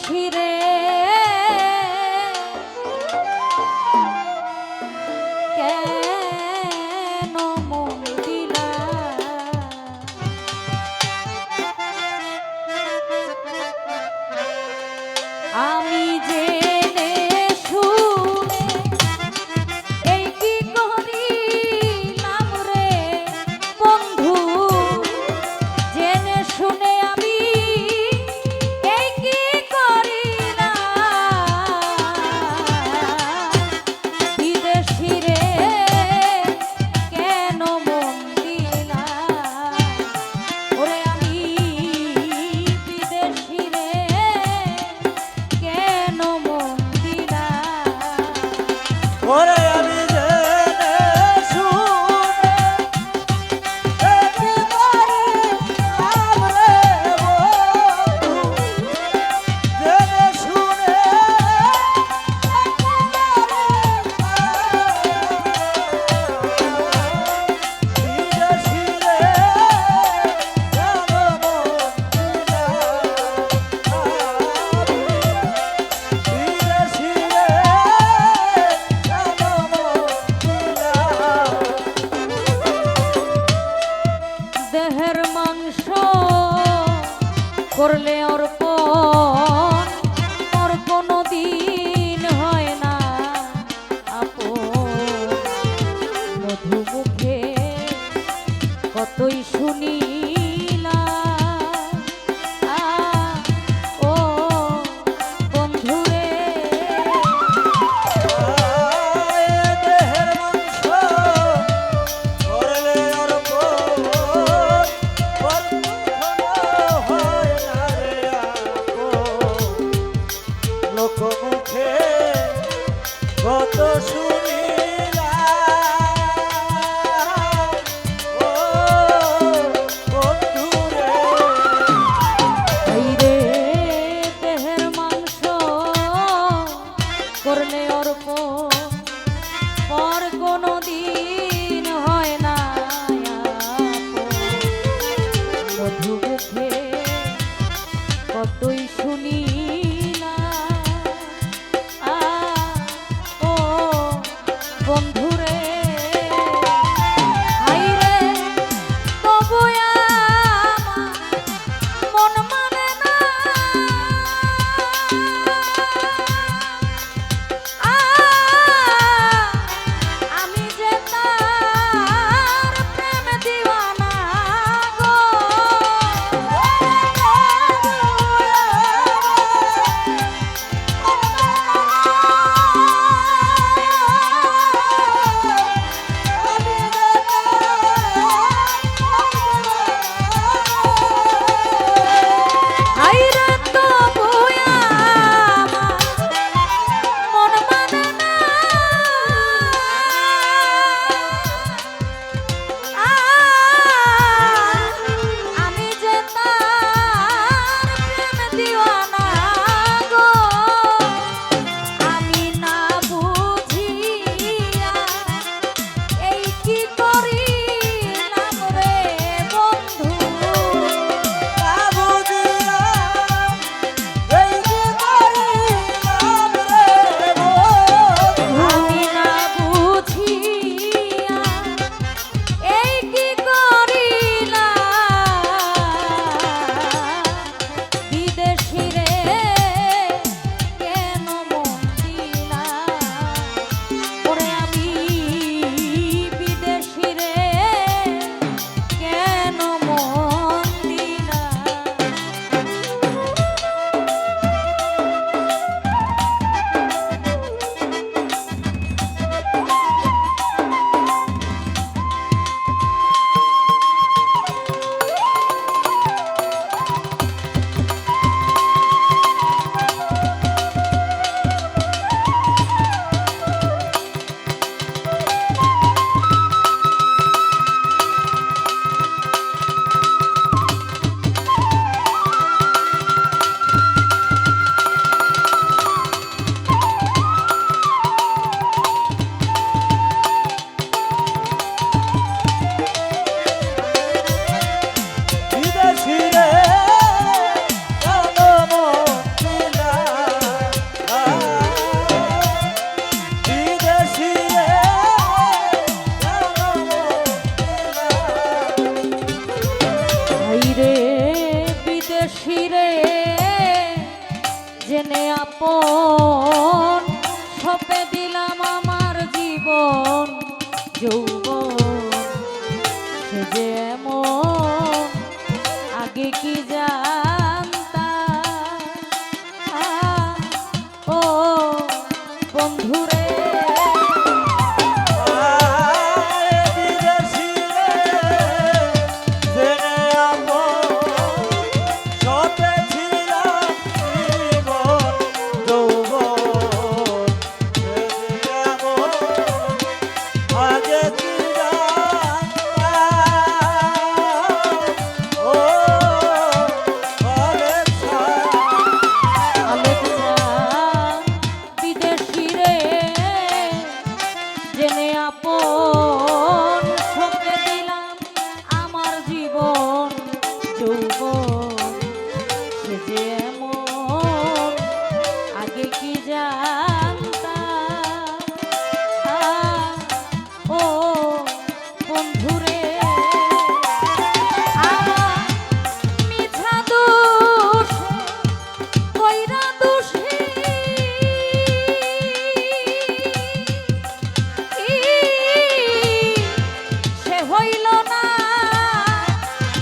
শিরে কেন মন দিলা আমি জেনে শুনে এই কি করিলাম রে বন্ধু জেনে শুনে আমি এই কি করিলাম বিদেশি রে কেন মন দিলাম ওরে আমি বিদেশি রে কেন মন দিলাম ওরে আমি জেনে শুনে একেবারে আমরে বন্ধু জেনে শুনে বিদেশি রে কেন মন বিদেশি রে কেন দেহের মাংস করলে অর্পণ ওর কোনো দিন হয় না আপন মধু মুখে কতই শুনিলাম ও বন্ধুরে দেহের মাংস করলে অর্পণ হয় না রে আপন লোকমুখে কত শুনিলাম ও বন্ধুরে এই রে দেহের মাংস করলে অর্পণ পর কোনো দিন হয় না আপন। মধু মুখে কতই শুনি না ও বন্ধুরে হাইরে তবু আমার মন মানে না আমি যে তার প্রেম দিওয়ানা গো আপন সপে দিলাম আমার জীবন যৌবন সে যে এমন আগে কি জানতাম ও বন্ধুরে আয় বিদেশি রে, জেনে আপন, সতে ছিলাম জীবন যৌবন, সে যে এমন আগে কি জানতাম, ও অনেক ছায়া। বিদেশি রে জেনে আপন সপে দিলাম আমার জীবন যৌবন সে যে এমন আগে কি জানতাম ও বন্ধুরে আমার মিছা দোষ কইরা দোষী সে হইল না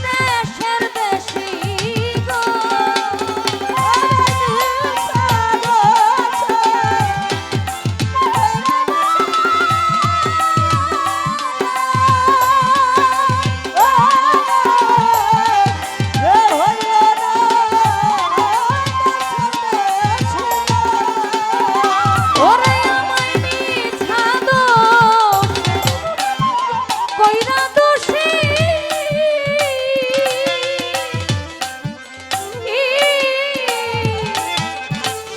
দেশের দেশি গো ওরে আমায় মিছা দোষ কইরা দোষী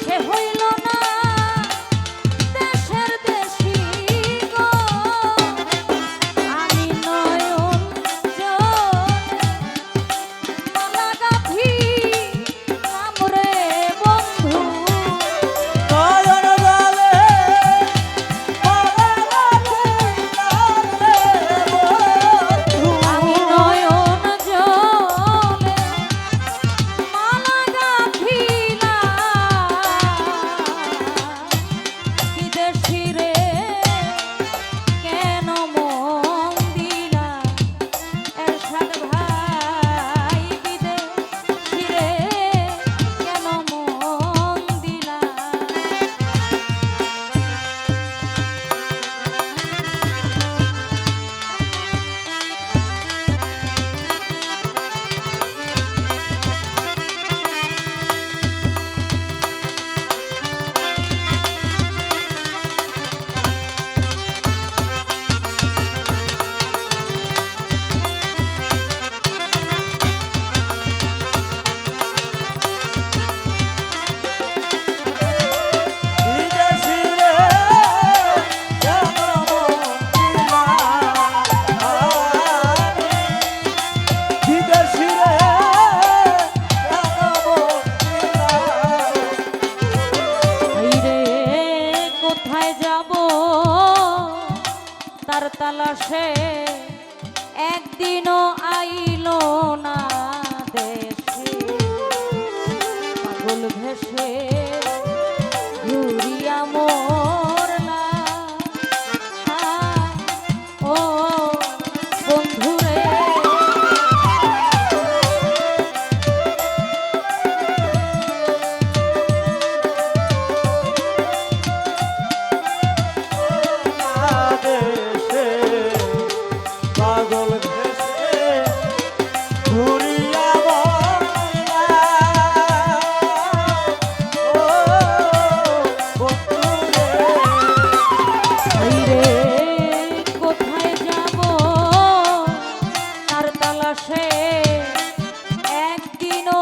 সে হইল না দেশের দেশি গো আমি নয়ন মালা গাঁথি আমরে বন্ধু নয়ন জলে মালা গাঁথিলাম রে বন্ধু। আমি নয়ন জলে মালা গাঁথিলাম বিদেশি রে কেন মন দিলা এরশাদ ভাই বিদেশি রে কেন মন দিলা বিদেশি রে কেন মন দিলাম আমি? বিদেশি রে কেন মন দিলাম? রে কোথায় যাব তার তালাশে একদিনও আইলো না দেশে পাগল ভেসে ঘুরিয়া মোরলা ও বন্ধুরে দেশে পাগল ভেসে ঘুরিয়া মরলা। ও বন্ধুরে রে কোথায় যাব তার তালাশে একদিনও